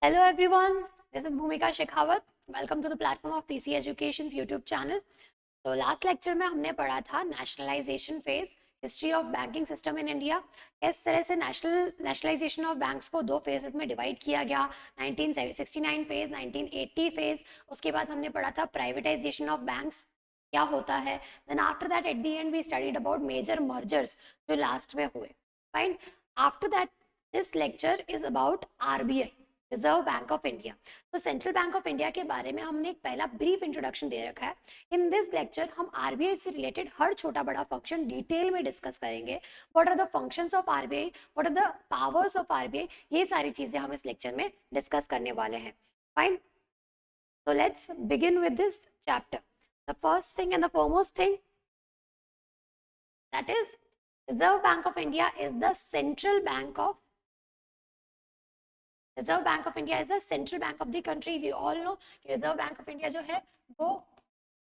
Hello everyone, this is Bhumika Shekhawat. Welcome to the platform of PC Education's YouTube channel. तो last lecture में हमने पढ़ा था nationalisation phase, history of banking system in India. इस तरह से nationalisation of banks को दो फेजेस में डिवाइड किया गया, 1969 फेज, 1980 फेज। उसके बाद हमने पढ़ा था प्राइवेटाइजेशन ऑफ बैंक्स क्या होता है। Then after that at the end we studied about major mergers जो लास्ट में हुए। Fine. After that this lecture is about RBI, Reserve Bank of India. तो सेंट्रल बैंक ऑफ इंडिया के बारे में हमने एक पहला ब्रीफ इंट्रोडक्शन दे रखा है। इन दिस लेक्चर हम आरबीआई से रिलेटेड हर छोटा बड़ा फंक्शन डिटेल में डिस्कस करेंगे। What are the functions of RBI, what are the powers of RBI, ये सारी चीजें हम इस लेक्चर में डिस्कस करने वाले हैं। Fine, so let's begin with this chapter. The first thing and the foremost thing, that is, Reserve Bank of India is the central bank of Reserve Bank of India is the central bank of the country. We all know कि Reserve Bank of India जो है वो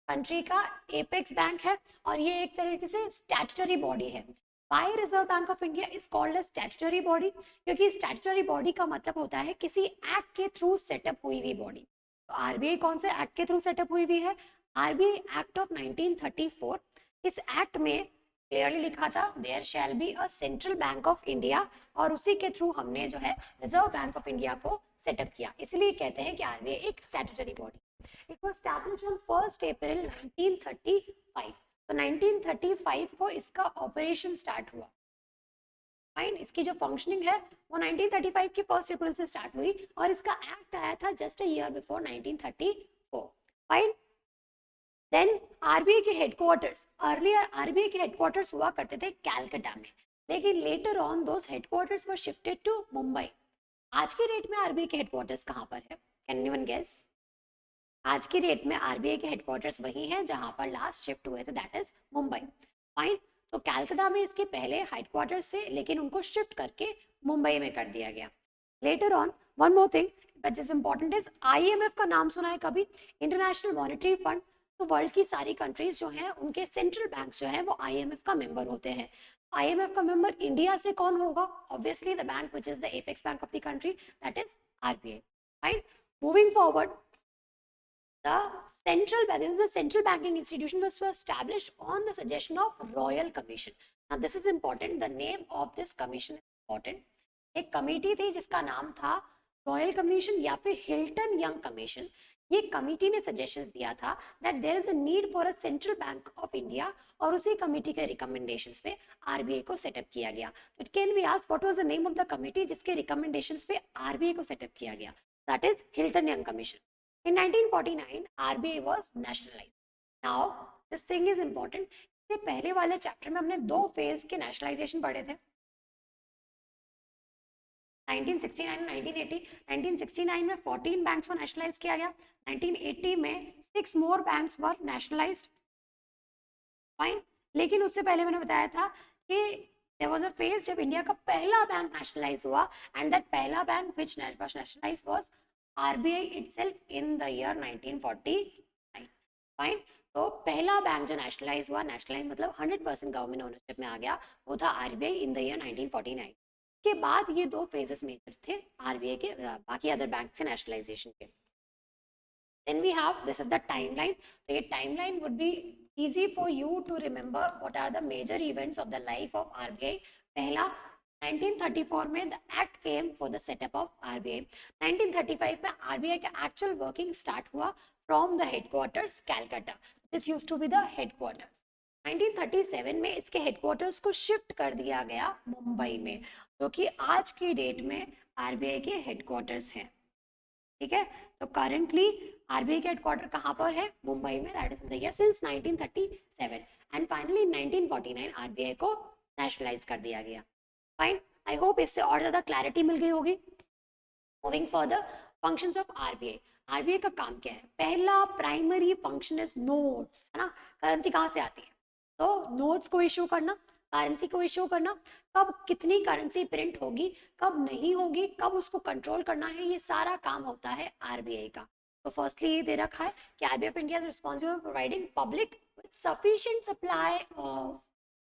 country का apex bank है और ये एक तरीके से स्टैट्यूटरी बॉडी है। Why Reserve Bank of India is called a statutory body? क्योंकि स्टैट्यूटरी बॉडी का मतलब होता है किसी एक्ट के थ्रू सेटअप हुई हुई बॉडी। तो आरबीआई कौन से एक्ट के थ्रू सेटअप हुई हुई है? RBI act of 1934। इस एक्ट में क्लियरली लिखा था there shall be a central bank of India, और उसी के थ्रू हमने जो है रिजर्व बैंक ऑफ इंडिया को सेटअप किया। इसलिए कहते हैं कि आरबीआई एक statutory body. It was established on 1 April 1935। तो 1935 को इसका ऑपरेशन स्टार्ट हुआ। फाइन, इसकी जो फंक्शनिंग है वो 1935 के 1 अप्रैल से स्टार्ट हुई और इसका एक्ट आया था just a year before 1934। Fine. Then RBI के हेडक्वार्टर्स, अर्लियर आरबीआई के हेडक्वार्टर्स हुआ करते थे कैलकाटा में, लेकिन later on those headquarters were shifted to Mumbai. आज की डेट में आरबीआई के हेडक्वार्टर्स कहाँ पर है? Can anyone guess? आज की डेट में आरबीआई के हेडक्वार्टर्स वही हैं जहां पर लास्ट शिफ्ट हुए थे, दैट इज मुंबई। फाइन। तो कैलकाटा में इसके पहले हेडक्वार्टर्स से, लेकिन उनको शिफ्ट करके मुंबई में कर दिया गया। Later on one more thing which is important is IMF का नाम सुना है कभी? International monetary fund. तो वर्ल्ड की सारी कंट्रीज जो हैं उनके सेंट्रल बैंक जो है वो आईएमएफ का मेंबर होते हैं। आईएमएफ का मेंबर इंडिया से कौन होगा? Obviously the bank which is the apex bank of the country, that is RBI. Right, moving forward, the central banking institution was established on the suggestion of Royal Commission. Now this is important. The name of this commission is important. एक committee थी जिसका नाम था royal commission या फिर Hilton Young commission. ये committee ने suggestions दिया था that there is a need for a central bank of India, और उसी कमेटी के रिकमेंडेशंस पे आरबीआई को सेटअप किया गया। तो it can be asked what was the name of the committee जिसके रिकमेंडेशंस पे आरबीआई को सेटअप किया गया? That is Hilton Young commission. In 1949, RBI was nationalized. Now, this thing is important. इससे पहले वाले चैप्टर में हमने दो फेज के नेशनलाइजेशन पढ़े थे, 1969 और 1980। 1969 में 14 बैंक्स को नेशनलाइज किया गया, 1980 में 6 मोर बैंक्स वर नेशनलाइज्ड। फाइन। लेकिन उससे पहले मैंने बताया था कि there was a phase जब इंडिया का पहला बैंक नेशनलाइज हुआ, and that पहला bank which was nationalized was RBI itself in the year 1949. Fine. तो पहला बैंक जो नेशनलाइज हुआ, नेशनलाइज मतलब 100% गवर्नमेंट ओनरशिप में आ गया, वो था आरबीआई इन द ईयर 1949। के बाद ये दो फेजेस मेजर थे आरबीआई के बाकी अदर बैंक से नेशनलाइजेशन के। Then we have, this is the timeline. So ये timeline would be easy for you to remember what are the major events of the life of RBI. पहला, 1934 में the act came for the setup of RBI. 1935 में RBI का actual working start हुआ from the headquarters Calcutta. This used to be the headquarters. 1937 में इसके headquarters को shift कर दिया गया मुंबई में, जो कि आज की डेट में RBI के headquarters हैं। ठीक है, तो करंटली आरबीआई के हेडक्वार्टर कहां पर है? मुंबई में, that is in the year since 1937, and finally 1949 RBI को नेशनलाइज कर दिया गया। फाइन, आई होप इससे और ज्यादा क्लैरिटी मिल गई होगी। Moving further, functions of RBI. RBI का काम क्या है? पहला प्राइमरी फंक्शन इज नोट्स, है ना। करेंसी कहां से आती है? तो नोट्स को इशू करना, करेंसी को इशू करना, कब कितनी करेंसी प्रिंट होगी, कब नहीं होगी, कब उसको कंट्रोल करना है, ये सारा काम होता है आरबीआई का। तो फर्स्टली ये दे रखा है कि RBI of India is responsible for providing public with sufficient supply of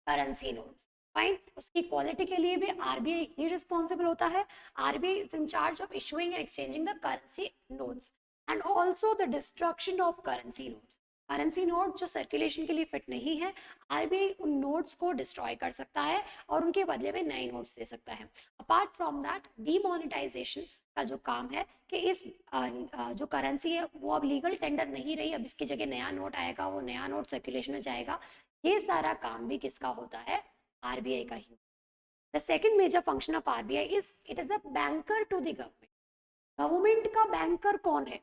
currency notes. Fine. उसकी क्वालिटी के लिए भी आरबीआई ही रिस्पॉन्सिबल होता है। RBI is in charge of issuing and exchanging the currency notes and also the destruction of currency notes. Currency note जो circulation के लिए fit नहीं है, आरबीआई उन नोट्स को डिस्ट्रॉय कर सकता है और उनके बदले में नए नोट्स दे सकता है। अपार्ट फ्रॉम दैट, डीमोनेटाइजेशन का जो काम है कि इस जो करेंसी है वो अब लीगल टेंडर नहीं रही, अब इसकी जगह नया नोट आएगा, वो नया नोट सर्कुलेशन में जाएगा, ये सारा काम भी किसका होता है? आरबीआई का ही। The second major function of RBI is it is the banker to the government. Government का बैंकर कौन है?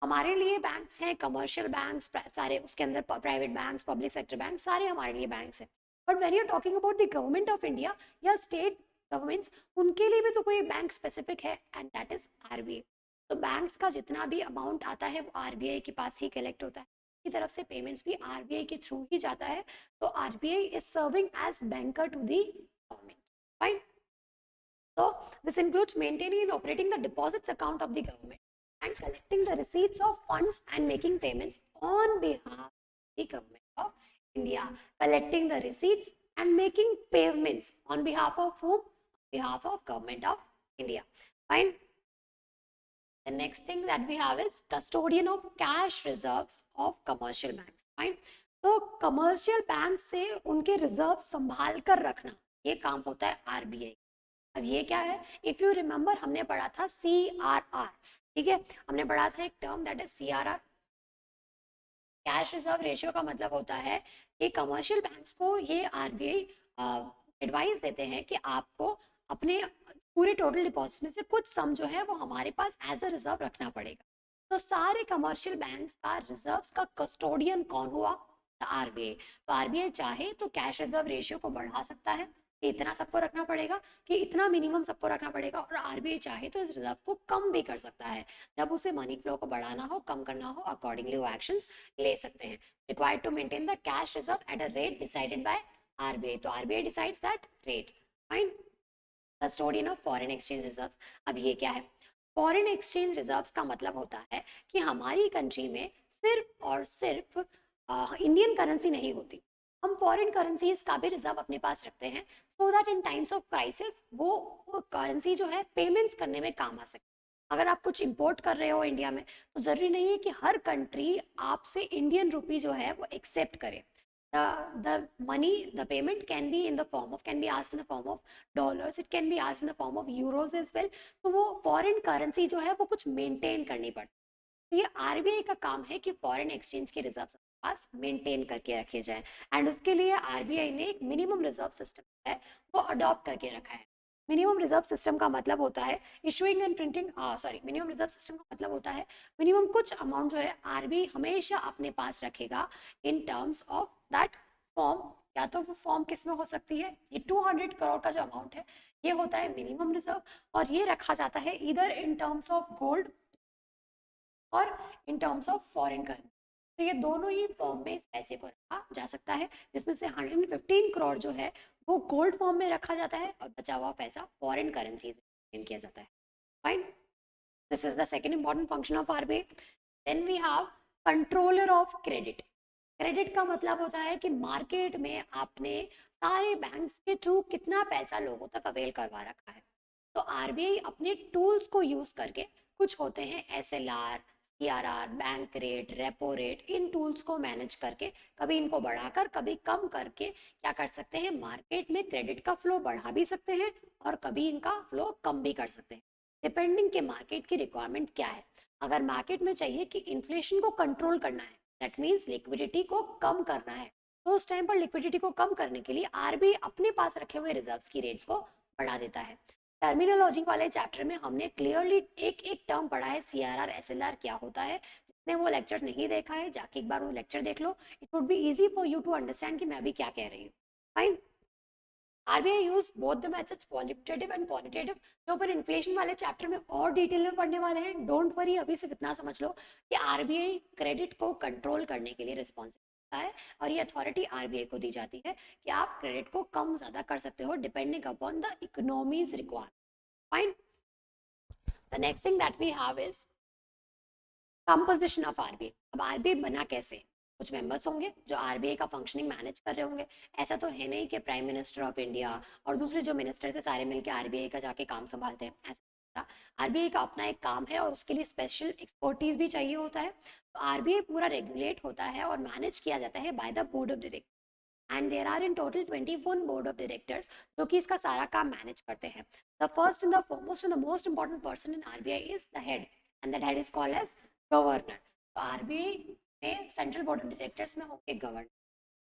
हमारे लिए बैंक्स हैं, कमर्शियल बैंक्स सारे, उसके अंदर private banks, public sector bank, सारे हमारे लिए बैंक्स हैं। But when you are talking about the government of India या स्टेट गवर्नमेंट्स, उनके लिए भी तो कोई बैंक स्पेसिफिक है, एंड दैट इज आरबीआई। तो बैंक्स का जितना भी अमाउंट आता है वो आरबीआई के पास ही कलेक्ट होता है, की तरफ से पेमेंट्स भी आरबीआई के थ्रू ही जाता है। तो RBI is serving as banker to the government, right? So this includes maintaining and operating the deposits account of the government and collecting the receipts of funds and making payments on behalf of the government of India. Collecting the receipts and making payments on behalf of whom? On behalf of government of India. Fine. The next thing that we have is custodian of cash reserves of commercial banks. Fine. तो commercial bank से उनके reserve संभाल कर रखना, ये काम होता है आरबीआई। अब ये क्या है? इफ यू रिमेंबर हमने पढ़ा था CRR, ठीक है, हमने पढ़ा था एक term that is CRR। Cash reserve ratio का मतलब होता है कि कमर्शियल बैंक्स को ये आरबीआई एडवाइस देते हैं कि आपको अपने पूरे टोटल डिपॉजिट में से कुछ सम जो है वो हमारे पास एज अ रिजर्व रखना पड़ेगा। तो सारे कमर्शियल बैंक्स का रिजर्व्स का कस्टोडियन कौन हुआ? आरबीआई। तो आरबीआई चाहे तो कैश रिजर्व रेशियो को बढ़ा सकता है कि इतना सबको रखना पड़ेगा, कि इतना मिनिमम सबको रखना पड़ेगा, और आरबीआई चाहे तो इस रिजर्व को कम भी कर सकता है। जब उसे मनी फ्लो को बढ़ाना हो, कम करना हो, अकॉर्डिंगली वो एक्शंस ले सकते हैं। Required to maintain the cash reserve at a rate decided by RBI. तो RBI decides that rate. Fine. Custodian of foreign exchange reserves. अब ये क्या है? फॉरेन एक्सचेंज रिजर्व्स का मतलब होता है कि हमारी कंट्री में सिर्फ और सिर्फ इंडियन करेंसी नहीं होती, हम फॉरेन करेंसीज का भी रिजर्व अपने पास रखते हैं, so that in times of crisis वो करेंसी जो है पेमेंट्स करने में काम आ सके। अगर आप कुछ इंपोर्ट कर रहे हो इंडिया में, तो जरूरी नहीं है कि हर कंट्री आपसे इंडियन रुपी जो है वो एक्सेप्ट करे। the money, the payment can be in the form of, can be asked in the form of dollars, it can be asked in the form of euros as well। तो वो foreign currency जो है वो कुछ maintain करनी पड़ती है। तो ये आरबीआई का काम है कि फॉरेन एक्सचेंज के रिजर्व पास मेंटेन करके रखे जाए, एंड उसके लिए आरबीआई ने एक मिनिमम रिजर्व सिस्टम है वो अडॉप्ट करके रखा है। मिनिमम रिजर्व सिस्टम का मतलब होता है issuing and printing, sorry, minimum reserve system का मतलब होता है मिनिमम कुछ अमाउंट जो है आरबीआई हमेशा अपने पास रखेगा in terms of that form. या तो वो फॉर्म किस में हो सकती है? ये 200 करोड़ का जो अमाउंट है ये होता है मिनिमम रिजर्व, और ये रखा जाता है इधर इन टर्म्स ऑफ गोल्ड और in terms of foreign currency. तो ये दोनों ही फॉर्म में इस पैसे को रखा जा सकता है, जिसमें से 115 करोड़ जो है वो गोल्ड फॉर्म में रखा जाता है और बचा हुआ पैसा फॉरेन करेंसीज में किया जाता है। Fine. This is the second important function of RBI. Then we have controller of credit. Credit का मतलब होता है कि मार्केट में आपने सारे बैंक्स के थ्रू कितना पैसा लोगों तक अवेल करवा रखा है। तो आरबीआई अपने टूल्स को यूज करके, कुछ होते हैं SLR, CRR, bank rate, repo rate, इन टूल्स को मैनेज करके कभी इनको बढ़ाकर कभी कम करके क्या कर सकते हैं? मार्केट में क्रेडिट का फ्लो बढ़ा भी सकते हैं और कभी इनका फ्लो कम भी कर सकते हैं, डिपेंडिंग के मार्केट की रिक्वायरमेंट क्या है। अगर मार्केट में चाहिए कि इन्फ्लेशन को कंट्रोल करना है, दैट मीन्स लिक्विडिटी को कम करना है, तो उस टाइम पर लिक्विडिटी को कम करने के लिए आरबीआई अपने पास रखे हुए रिजर्व्स की रेट्स को बढ़ा देता है। टर्मिनोलॉजी वाले चैप्टर में हमने क्लियरली एक एक टर्म पढ़ा है, सीआरआर, एसएलआर क्या होता है। जिसने वो लेक्चर नहीं देखा है जाके एक बार वो लेक्चर देख लो, it would be easy for you to understand कि मैं अभी क्या कह रही हूँ। Fine. RBI use both the methods, qualitative and quantitative, जो अपन इन्फ्लेशन वाले चैप्टर में और डिटेल में पढ़ने वाले हैं। डोंट वरी, अभी सिर्फ इतना समझ लो कि आरबीआई क्रेडिट को कंट्रोल करने के लिए रिस्पॉन्सिबल है, और ये अथॉरिटी आरबीआई को दी जाती है कि आप क्रेडिट को कम ज्यादा कर सकते हो depending upon the economies required. Fine. The next thing that we have is composition of RBI। अब RBI बना कैसे? कुछ मेंबर्स होंगे जो आरबीआई का फंक्शनिंग मैनेज कर रहे होंगे। ऐसा तो है नहीं कि प्राइम मिनिस्टर ऑफ इंडिया और दूसरे जो मिनिस्टर से सारे मिलकर आरबीआई का जाके काम संभालते हैं, ऐसा आरबीआई का अपना एक काम है और उसके लिए स्पेशल एक्सपर्टीज भी चाहिए होता है। तो आरबीआई पूरा रेगुलेट होता है और मैनेज किया जाता है by the board of director, and there are in total 21 board of directors जो कि इसका सारा काम मैनेज करते हैं। The first and the foremost and the most important person in RBI is the head, and that head is called as governor. तो RBI में central board of directors में होंगे governor,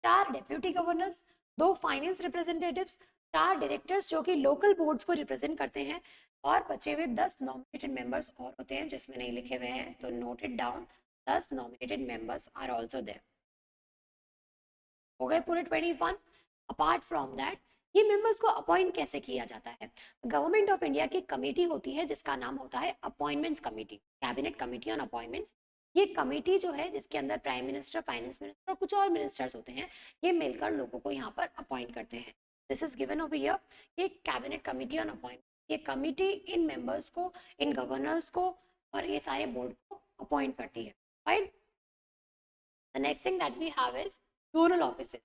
4 deputy governors, 2 finance representatives, 4 directors जो कि local boards को represent करते हैं, और बचे हुए 10 नॉमिनेटेड मेंबर्स और होते हैं जिसमें नहीं लिखे हुए हैं, तो noted down, 10 nominated members are also there. हो गए पूरे 21। अपार्ट फ्रॉम दैट, ये मेंबर्स को अपॉइंट कैसे किया जाता है? गवर्नमेंट ऑफ इंडिया की कमेटी होती है जिसका नाम होता है appointments committee, cabinet committee on appointments. ये कमेटी जो है जिसके अंदर प्राइम मिनिस्टर, फाइनेंस मिनिस्टर और कुछ और मिनिस्टर्स होते हैं, ये मिलकर लोगों को यहाँ पर अपॉइंट करते हैं। This is given over here, ये कैबिनेट कमेटी ऑन अपॉइंटमेंट, ये कमेटी इन मेंबर्स को, इन गवर्नर्स को और ये सारे बोर्ड को अपॉइंट करती है, right? The next thing that we have is zonal offices.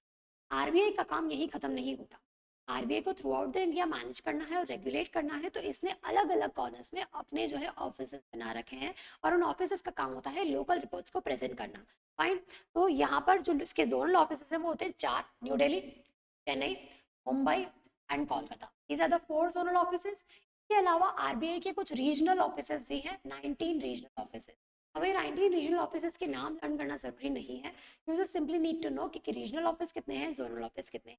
RBI का काम यही खत्म नहीं होता, आरबीआई को throughout the India manage करना है और रेगुलेट करना है, तो इसने अलग अलग कॉर्नर्स में अपने जो है ऑफिसेस बना रखे हैं, और उन ऑफिसेस का काम होता है लोकल रिपोर्ट्स को प्रेजेंट करना, फाइन। तो यहाँ पर जो इसके जोनल ऑफिसेस हैं वो होते हैं 4, New Delhi, Chennai, Mumbai and Kolkata. These are the 4 zonal offices. इसके अलावा आरबीआई के कुछ रीजनल ऑफिसेस भी हैं, 19 रीजनल ऑफिसेस। हमें 19 रीजनल ऑफिसेस के नाम लर्न करना जरूरी नहीं है, you just simply need to know कि रीजनल ऑफिस कितने हैं, जोनल ऑफिस कितने हैं।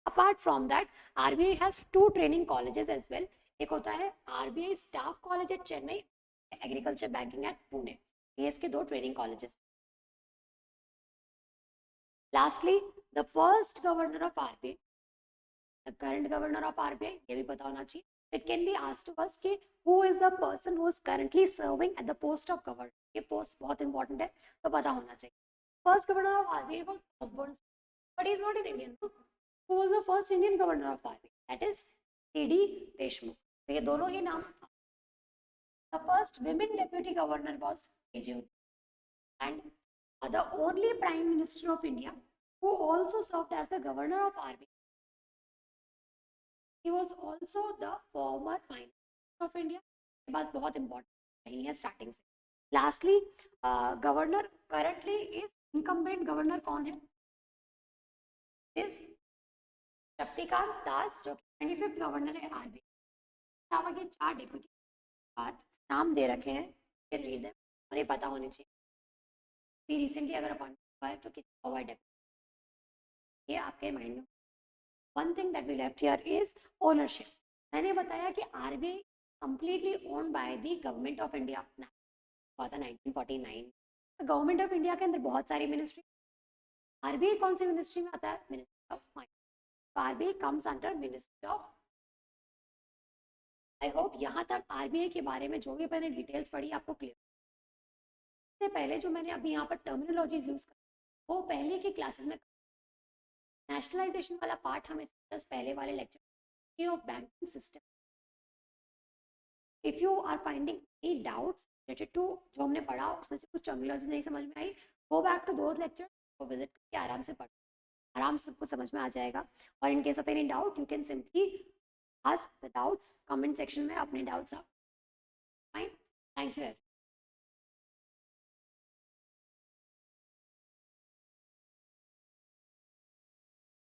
Apart from that, RBI has 2 training colleges as well. एक होता है RBI staff college at Chennai, agriculture banking at Pune, ये इसके 2 training colleges. Lastly, the first governor of RBI, the current governor of RBI, ये भी पता होना चाहिए। It can be asked to us कि who is the person who is currently serving at the post of governor, ये post बहुत important है तो पता होना चाहिए। First governor of RBI was Osborne, but he is not an Indian. Who was the first Indian governor of RBI? That is C.D. Deshmukh. तो ये दोनों ही नाम। The first women deputy governor was KG, and the only prime minister of India who also served as the governor of RBI. He was also the former finance minister of India. ये बात बहुत important नहीं है starting से। Lastly, governor currently is incumbent governor कौन है? Is Shaktikanta Das जो 25th governor है आरबीआई। अलावा ये 4 डिप्यूटी बाद नाम दे रखे हैं, फिर रीड देम और ये पता होने चाहिए। भी रिसेंटली अगर अपॉइंट हुआ है तो किसका हुआ है डेप्यूटी, ये आपके माइंड में। One thing that we left here is ownership. मैंने बताया कि RBI completely owned by the government of India, हुआ था 1949। गवर्नमेंट ऑफ इंडिया के अंदर बहुत सारी मिनिस्ट्री, आरबीआई कौन सी मिनिस्ट्री में आता है? Ministry of finance. तो RBI comes under ministry of. I hope यहाँ तक आरबीआई के बारे में जो भी मैंने डिटेल्स पढ़ी आपको क्लियर। इससे पहले जो मैंने अभी यहाँ पर टर्मिनोलॉजीज यूज कर, वो पहले की क्लासेस में, नेशनलाइजेशन वाला पार्ट हमें पहले वाले lecture of banking system. If you are finding any doubts related to जो हमने पढ़ा, उसमें से कुछ टर्मिनोलॉजी नहीं समझ में आई, go back to those lecture को विजिट करके आराम से पढ़, आराम से सबको समझ में आ जाएगा। और in case of any doubt you can simply ask the doubts comment section में, अपने डाउट्स आप। Fine, thank you.